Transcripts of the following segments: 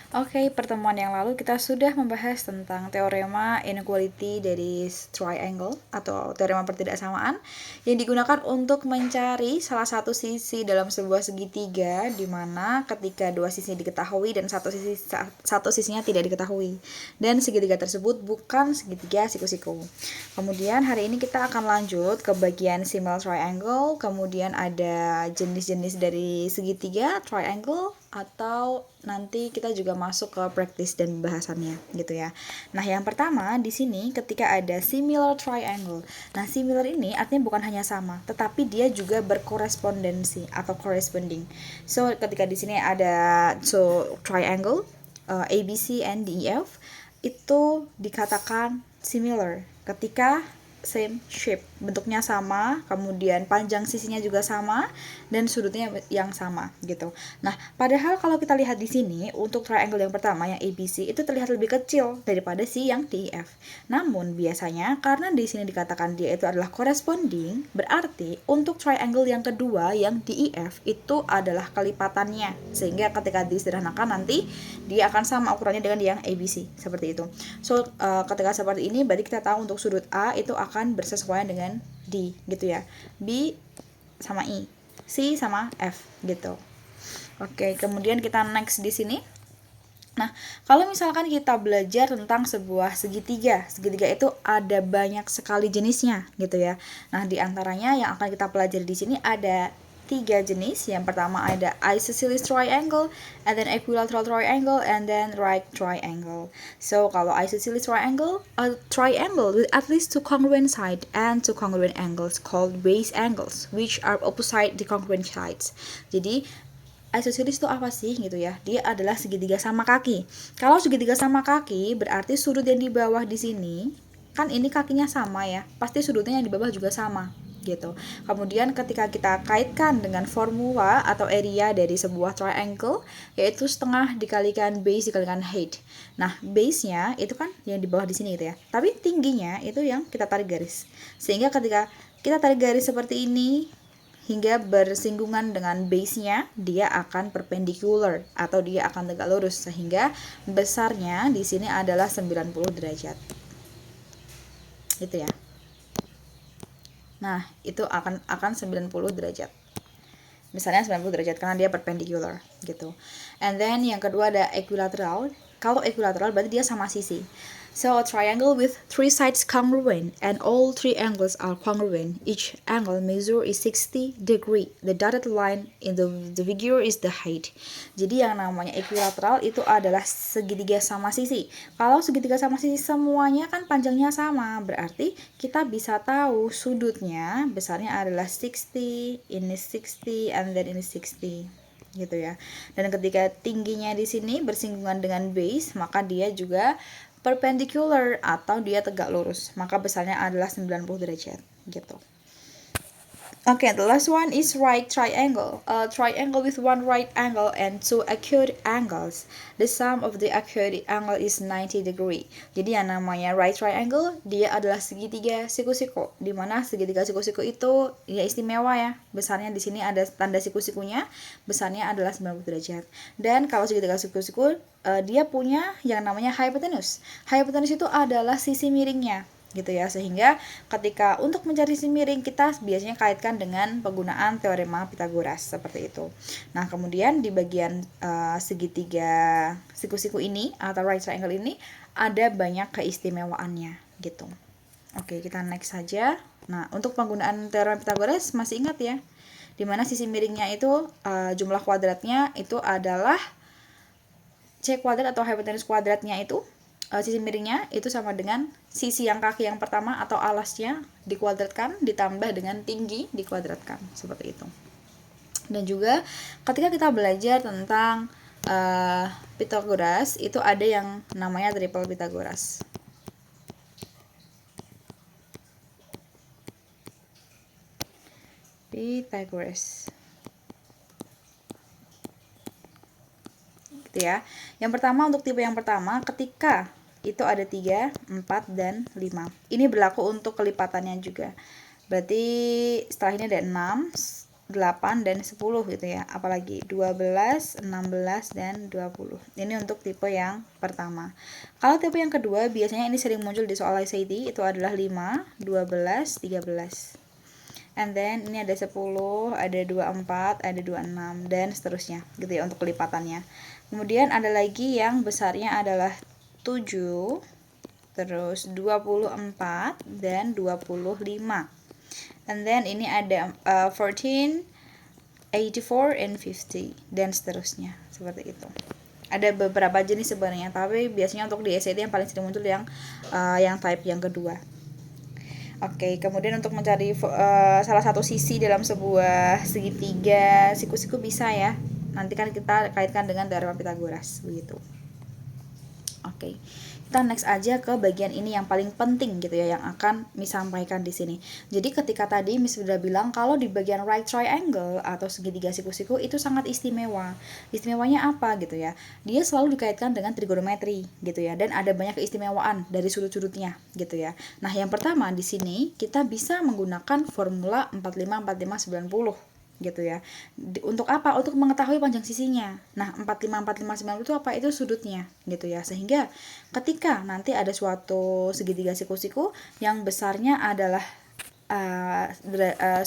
Oke, pertemuan yang lalu kita sudah membahas tentang teorema inequality dari triangle atau teorema pertidaksamaan yang digunakan untuk mencari salah satu sisi dalam sebuah segitiga di mana ketika dua sisi diketahui dan satu sisinya tidak diketahui dan segitiga tersebut bukan segitiga siku-siku. Kemudian hari ini kita akan lanjut ke bagian similar triangle, kemudian ada jenis-jenis dari segitiga triangle atau nanti kita juga masuk ke praktis dan bahasannya gitu ya. Nah, yang pertama di sini ketika ada similar triangle. Nah, similar ini artinya bukan hanya sama, tetapi dia juga berkorespondensi atau corresponding. So, ketika di sini ada triangle ABC and DEF itu dikatakan similar ketika same shape, bentuknya sama, kemudian panjang sisinya juga sama dan sudutnya yang sama gitu. Nah, padahal kalau kita lihat di sini untuk triangle yang pertama yang ABC itu terlihat lebih kecil daripada si yang DEF. Namun biasanya karena di sini dikatakan dia itu adalah corresponding, berarti untuk triangle yang kedua yang DEF itu adalah kelipatannya. Sehingga ketika disederhanakan nanti dia akan sama ukurannya dengan yang ABC seperti itu. So, ketika seperti ini berarti kita tahu untuk sudut A itu akan bersesuaian dengan D gitu ya. B sama I, C sama F gitu. Oke, kemudian kita next di sini. Nah, kalau misalkan kita belajar tentang sebuah segitiga, segitiga itu ada banyak sekali jenisnya gitu ya. Nah, di antaranya yang akan kita pelajari di sini ada 3 jenis. Yang pertama ada isosceles triangle, and then equilateral triangle, and then right triangle. So, kalau isosceles triangle, a triangle with at least two congruent sides and two congruent angles called base angles, which are opposite the congruent sides. Jadi, isosceles itu apa sih gitu ya? Dia adalah segitiga sama kaki. Kalau segitiga sama kaki berarti sudut yang di bawah di sini kan ini kakinya sama ya. Pasti sudutnya yang di bawah juga sama gitu. Kemudian ketika kita kaitkan dengan formula atau area dari sebuah triangle yaitu setengah dikalikan base dikalikan height. Nah, base-nya itu kan yang di bawah di sini gitu ya. Tapi tingginya itu yang kita tarik garis. Sehingga ketika kita tarik garis seperti ini hingga bersinggungan dengan base-nya, dia akan perpendicular atau dia akan tegak lurus sehingga besarnya di sini adalah 90 derajat. Gitu ya. Nah, itu akan 90 derajat. Misalnya 90 derajat karena dia perpendicular gitu. And then yang kedua ada equilateral. Kalau equilateral berarti dia sama sisi. So a triangle with three sides congruent and all three angles are congruent. Each angle measure is 60 degree. The dotted line in the figure is the height. Jadi yang namanya equilateral itu adalah segitiga sama sisi. Kalau segitiga sama sisi semuanya kan panjangnya sama, berarti kita bisa tahu sudutnya besarnya adalah 60, ini 60, and then ini 60 gitu ya. Dan ketika tingginya di sini bersinggungan dengan base, maka dia juga perpendicular atau dia tegak lurus. Maka besarnya adalah 90 derajat gitu. Okay, the last one is right triangle. A triangle with one right angle and two acute angles. The sum of the acute angle is 90 degree. Jadi yang namanya right triangle, dia adalah segitiga siku-siku. Di mana segitiga siku-siku itu ya istimewa ya. Besarnya di sini ada tanda siku-sikunya, besarnya adalah 90 derajat. Dan kalau segitiga siku-siku, dia punya yang namanya hypotenuse. Hypotenuse itu adalah sisi miringnya gitu ya, sehingga ketika untuk mencari sisi miring kita biasanya kaitkan dengan penggunaan teorema Pythagoras seperti itu. Nah, kemudian di bagian segitiga siku-siku ini atau right triangle ini ada banyak keistimewaannya gitu. Oke, kita next saja. Nah, untuk penggunaan teorema Pythagoras masih ingat ya, dimana sisi miringnya itu jumlah kuadratnya itu adalah C kuadrat atau hypotenuse kuadratnya itu sisi miringnya itu sama dengan sisi yang kaki yang pertama atau alasnya dikuadratkan ditambah dengan tinggi dikuadratkan seperti itu. Dan juga ketika kita belajar tentang Pythagoras itu ada yang namanya triple Pythagoras. Gitu ya. Yang pertama untuk tipe yang pertama ketika itu ada 3, 4, dan 5. Ini berlaku untuk kelipatannya juga. Berarti setelah ini ada 6, 8 dan 10 gitu ya. Apalagi 12, 16 dan 20. Ini untuk tipe yang pertama. Kalau tipe yang kedua biasanya ini sering muncul di soal SAT, itu adalah 5, 12, 13. And then ini ada 10, ada 24, ada 26 dan seterusnya gitu ya untuk kelipatannya. Kemudian ada lagi yang besarnya adalah 7, terus 24 dan 25. And then ini ada 14, 84 and 50 dan seterusnya seperti itu. Ada beberapa jenis sebenarnya, tapi biasanya untuk di SAT yang paling sering muncul yang type yang kedua. Oke, kemudian untuk mencari salah satu sisi dalam sebuah segitiga siku-siku bisa ya. Nanti kan kita kaitkan dengan teorema Pythagoras begitu. Oke. Kita next aja ke bagian ini yang paling penting gitu ya, yang akan Miss sampaikan di sini. Jadi ketika tadi Miss sudah bilang kalau di bagian right triangle atau segitiga siku-siku itu sangat istimewa. Istimewanya apa gitu ya? Dia selalu dikaitkan dengan trigonometri gitu ya, dan ada banyak keistimewaan dari sudut-sudutnya gitu ya. Nah, yang pertama di sini kita bisa menggunakan formula 45 45 90 gitu ya. Untuk apa? Untuk mengetahui panjang sisinya. Nah, 45 45 90 itu apa? Itu sudutnya gitu ya. Sehingga ketika nanti ada suatu segitiga siku-siku yang besarnya adalah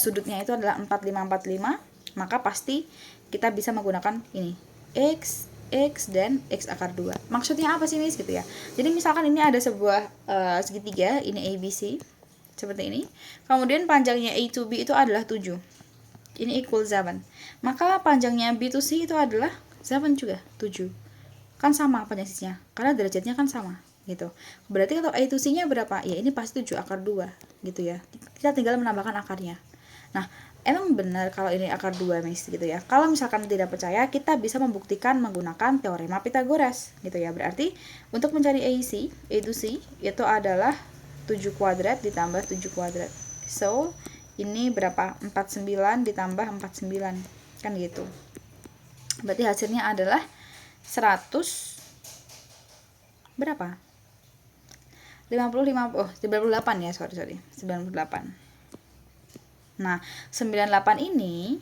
sudutnya itu adalah 45 45, maka pasti kita bisa menggunakan ini X dan X akar 2. Maksudnya apa sih, Miss gitu ya? Jadi misalkan ini ada sebuah segitiga, ini ABC seperti ini. Kemudian panjangnya A to B itu adalah 7. Ini equal 7. Maka panjangnya B to C itu adalah 7 juga, 7. Kan sama panjang sisinya, karena derajatnya kan sama gitu. Berarti kalau A to C-nya berapa? Ya ini pasti 7 akar 2 gitu ya. Kita tinggal menambahkan akarnya. Nah, emang benar kalau ini akar 2, Miss gitu ya. Kalau misalkan tidak percaya, kita bisa membuktikan menggunakan teorema Pythagoras gitu ya. Berarti untuk mencari A to C itu adalah 7 kuadrat ditambah 7 kuadrat. So, ini berapa? 49 ditambah 49 kan gitu. Berarti hasilnya adalah 100 berapa? 98 ya, sorry 98. Nah, 98 ini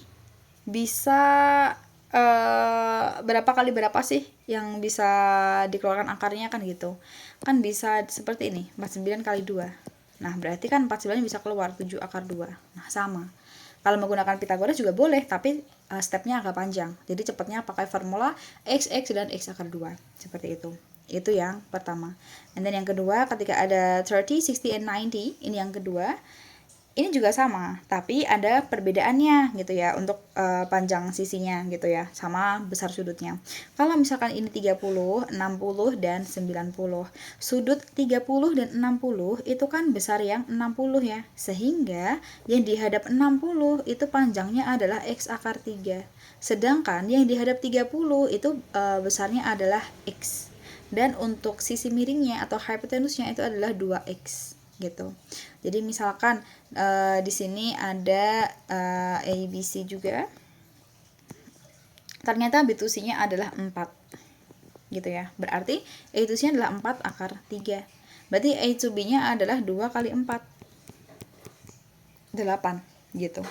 bisa berapa kali berapa sih yang bisa dikeluarkan akarnya kan gitu. Kan bisa seperti ini, 49 kali 2. Nah, berarti kan 49 bisa keluar 7 akar 2. Nah, sama. Kalau menggunakan Pythagoras juga boleh, tapi stepnya agak panjang. Jadi cepatnya pakai formula X dan X akar 2. Seperti itu. Itu yang pertama. And then yang kedua, ketika ada 30, 60, and 90, ini yang kedua. Ini juga sama, tapi ada perbedaannya gitu ya untuk panjang sisinya gitu ya, sama besar sudutnya. Kalau misalkan ini 30, 60 dan 90. Sudut 30 dan 60 itu kan besar yang 60 ya. Sehingga yang dihadap 60 itu panjangnya adalah X akar 3. Sedangkan yang dihadap 30 itu besarnya adalah X. Dan untuk sisi miringnya atau hypotenusnya itu adalah 2X gitu. Jadi misalkan di sini ada ABC juga. Ternyata B to C-nya adalah 4. Gitu ya. Berarti A to C-nya adalah 4 akar 3. Berarti A to B-nya adalah 2 kali 4. 8 gitu.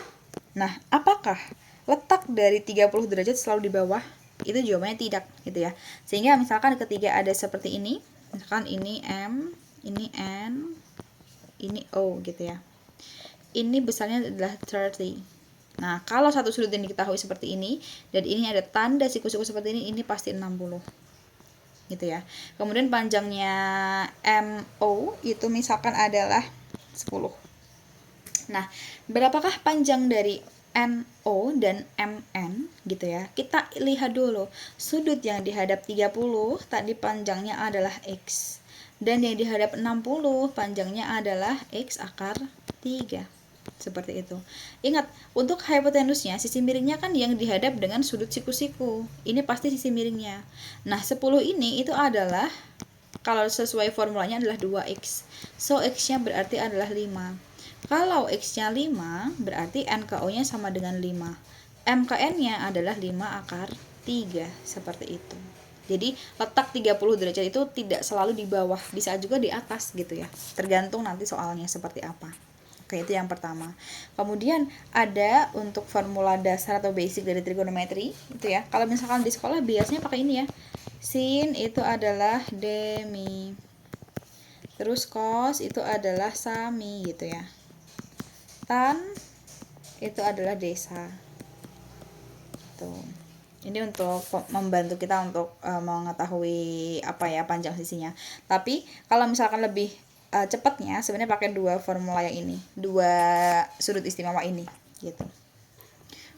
Nah, apakah letak dari 30 derajat selalu di bawah? Itu jawabannya tidak gitu ya. Sehingga misalkan ketiga ada seperti ini. Misalkan ini M, ini N, ini O gitu ya. Ini besarnya adalah 30. Nah, kalau satu sudut yang diketahui seperti ini dan ini ada tanda siku-siku seperti ini pasti 60. Gitu ya. Kemudian panjangnya MO itu misalkan adalah 10. Nah, berapakah panjang dari NO dan MN gitu ya. Kita lihat dulu. Sudut yang dihadap 30 tadi panjangnya adalah X. Dan yang dihadap 60 panjangnya adalah X akar 3. Seperti itu. Ingat, untuk hypotenusnya, sisi miringnya kan yang dihadap dengan sudut siku-siku. Ini pasti sisi miringnya. Nah, 10 ini itu adalah, kalau sesuai formulanya adalah 2X. So, X-nya berarti adalah 5. Kalau X-nya 5, berarti NKO-nya sama dengan 5. MKN-nya adalah 5 akar 3. Seperti itu. Jadi letak 30 derajat itu tidak selalu di bawah, bisa juga di atas gitu ya. Tergantung nanti soalnya seperti apa. Oke, itu yang pertama. Kemudian ada untuk formula dasar atau basic dari trigonometri itu ya. Kalau misalkan di sekolah biasanya pakai ini ya. Sin itu adalah demi. Terus cos itu adalah sami gitu ya. Tan itu adalah desa. Tuh. Ini untuk membantu kita untuk mengetahui apa ya panjang sisinya. Tapi kalau misalkan lebih cepatnya sebenarnya pakai dua formula yang ini, dua sudut istimewa ini gitu.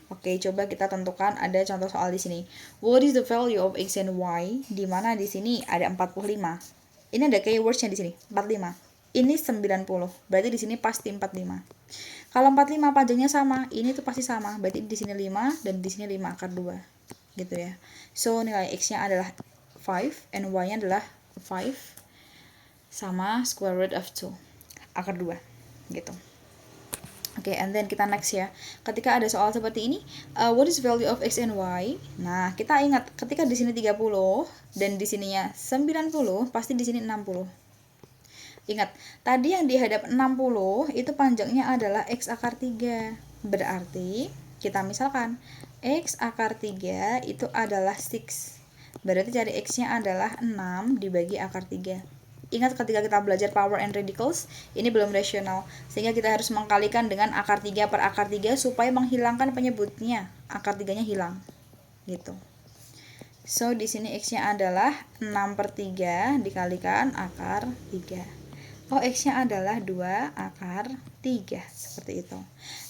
Oke, coba kita tentukan, ada contoh soal di sini. What is the value of x and y? Di mana di sini ada 45. Ini ada keywordsnya di sini, 45. Ini 90. Berarti di sini pasti 45. Kalau 45 panjangnya sama, ini tuh pasti sama. Berarti di sini 5 dan di sini 5 akar 2. Gitu ya. So nilai x-nya adalah 5 and y-nya adalah 5 sama square root of 2 akar 2 gitu. Oke, and then kita next ya. Ketika ada soal seperti ini, what is value of x and y? Nah, kita ingat ketika di sini 30 dan di sininya 90, pasti di sini 60. Ingat, tadi yang dihadap 60 itu panjangnya adalah x akar 3. Berarti kita misalkan x akar 3 itu adalah 6. Berarti cari x-nya adalah 6 dibagi akar 3. Ingat ketika kita belajar power and radicals, ini belum rasional. Sehingga kita harus mengkalikan dengan akar 3 per akar 3 supaya menghilangkan penyebutnya. Akar 3-nya hilang. Gitu. So, di sini x-nya adalah 6 per 3 dikalikan akar 3. Oh, x-nya adalah 2 akar 3. Seperti itu.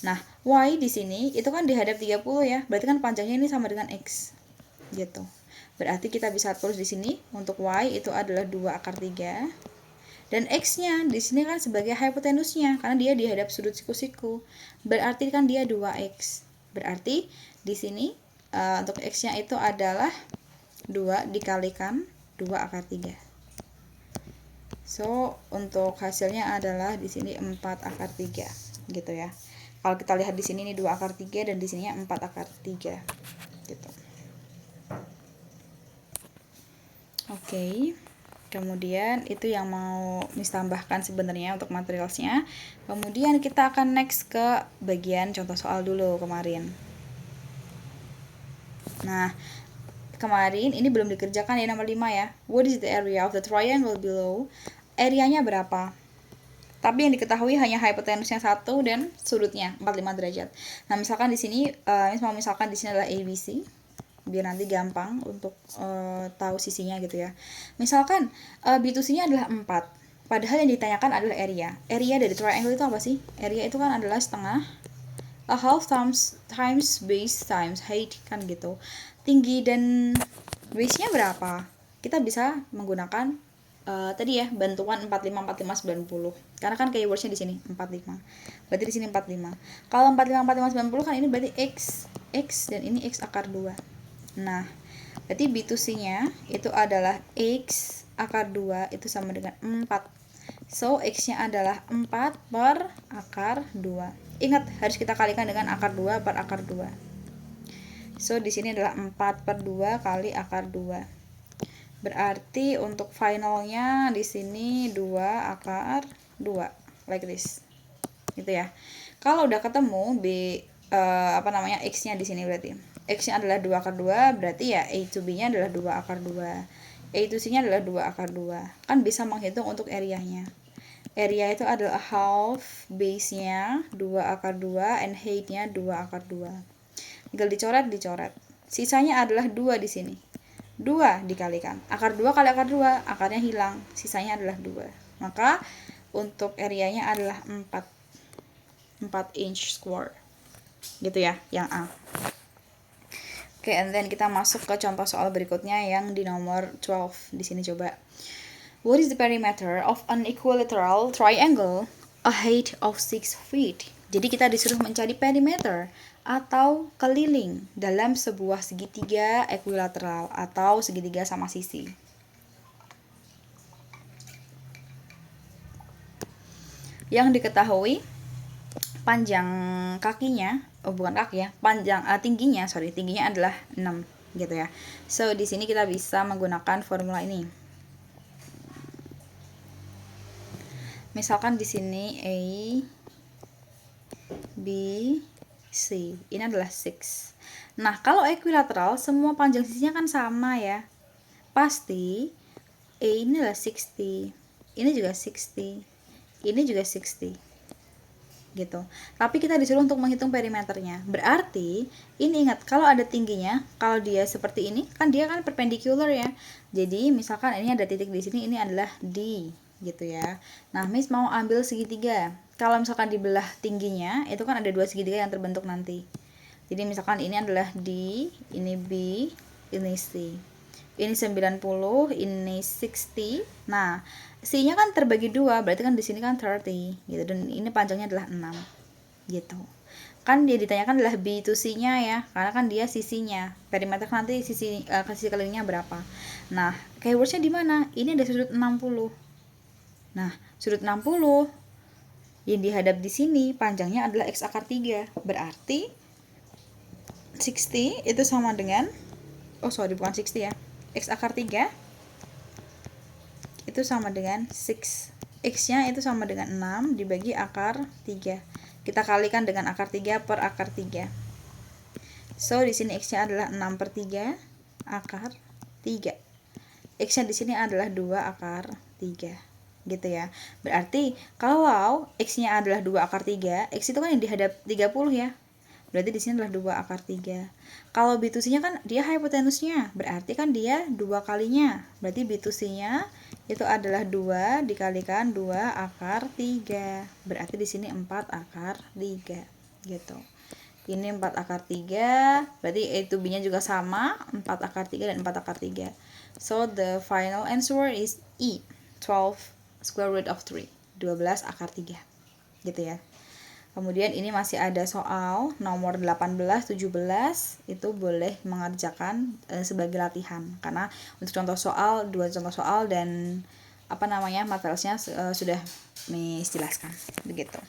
Nah, y di sini itu kan dihadap 30 ya. Berarti kan panjangnya ini sama dengan x. Gitu. Berarti kita bisa tulis di sini untuk y itu adalah 2 akar 3. Dan x-nya di sini kan sebagai hipotenusnya karena dia dihadap sudut siku-siku. Berarti kan dia 2x. Berarti di sini untuk x-nya itu adalah 2 dikalikan 2 akar 3. So, untuk hasilnya adalah di sini 4 akar 3 gitu ya. Kalau kita lihat di sini ini 2 akar 3 dan di sininya 4 akar 3 gitu. Oke. Kemudian itu yang mau Miss tambahkan sebenarnya untuk materialsnya. Kemudian kita akan next ke bagian contoh soal dulu kemarin. Nah, kemarin ini belum dikerjakan ya nomor 5 ya. What is the area of the triangle below? Areanya berapa? Tapi yang diketahui hanya hipotenusnya 1 dan sudutnya 45 derajat. Nah, misalkan di sini misalkan di sini adalah ABC. Biar nanti gampang untuk tahu sisinya gitu ya. Misalkan B2C-nya adalah 4. Padahal yang ditanyakan adalah area. Area dari triangle itu apa sih? Area itu kan adalah setengah a half times base times height kan gitu. Tinggi dan base-nya berapa? Kita bisa menggunakan tadi ya bantuan 45 45 90. Karena kan keywordsnya di sini 45. Berarti di sini 45. Kalau 45 45 90 kan ini berarti x dan ini x akar 2. Nah, berarti B2C-nya itu adalah x akar 2 itu sama dengan 4. So, x-nya adalah 4 per akar 2. Ingat, harus kita kalikan dengan akar 2 per akar 2. So, di sini adalah 4 per 2 kali akar 2. Berarti untuk finalnya di sini 2 akar 2. Like this. Gitu ya. Kalau udah ketemu x-nya di sini berarti. X-nya adalah 2 akar 2, berarti ya A to B-nya adalah 2 akar 2. A to C-nya adalah 2 akar 2. Kan bisa menghitung untuk area-nya. Area itu adalah half base-nya 2 akar 2 and height-nya 2 akar 2. Tinggal dicoret. Sisanya adalah 2 di sini. 2 dikalikan. Akar 2 kali akar 2, akarnya hilang. Sisanya adalah 2. Maka untuk area-nya adalah 4 inch square. Gitu ya, yang A. Oke, and then kita masuk ke contoh soal berikutnya yang di nomor 12. Di sini coba. What is the perimeter of an equilateral triangle? A height of 6 feet. Jadi kita disuruh mencari perimeter atau keliling dalam sebuah segitiga equilateral atau segitiga sama sisi. Yang diketahui panjang kakinya, bukan kaki ya, tingginya adalah 6 gitu ya. So di sini kita bisa menggunakan formula ini. Misalkan di sini A BC. Ini adalah 6. Nah, kalau equilateral semua panjang sisinya kan sama ya. Pasti ini adalah 60. Ini juga 60. Ini juga 60. Gitu. Tapi kita disuruh untuk menghitung perimeternya. Berarti ini ingat, kalau ada tingginya, kalau dia seperti ini kan dia kan perpendicular ya. Jadi misalkan ini ada titik di sini, ini adalah D gitu ya. Nah, Miss mau ambil segitiga. Kalau misalkan dibelah tingginya, itu kan ada dua segitiga yang terbentuk nanti. Jadi misalkan ini adalah D, ini B, ini C. Ini 90, ini 60. Nah, C-nya kan terbagi 2, berarti kan di sini kan 30 gitu, dan ini panjangnya adalah 6 gitu. Kan dia ditanyakan adalah B to C-nya ya, karena kan dia sisinya. Perimeter nanti sisi kelilingnya berapa. Nah, keywordsnya di mana? Ini ada sudut 60. Nah, sudut 60 yang dihadap di sini panjangnya adalah X akar 3. Berarti 60 itu sama dengan bukan 60 ya. X akar 3 itu sama dengan 6. X-nya itu sama dengan 6 dibagi akar 3. Kita kalikan dengan akar 3 per akar 3. So, di sini X-nya adalah 6/3 akar 3. X-nya di sini adalah 2 akar 3. Gitu ya. Berarti kalau X-nya adalah 2 akar 3, X itu kan yang dihadap 30 ya. Berarti di sini adalah 2 akar 3. Kalau B to C-nya kan dia hipotenusnya, berarti kan dia 2 kalinya. Berarti B to C-nya itu adalah 2 dikalikan 2 akar 3. Berarti di sini 4 akar 3 gitu. Ini 4 akar 3, berarti A to B-nya juga sama, 4 akar 3 dan 4 akar 3. So the final answer is E, 12 square root of 3, 12 akar 3. Gitu ya. Kemudian ini masih ada soal nomor 18, 17, itu boleh mengerjakan sebagai latihan. Karena untuk contoh soal, 2 contoh soal dan materialnya sudah Miss jelaskan. Begitu.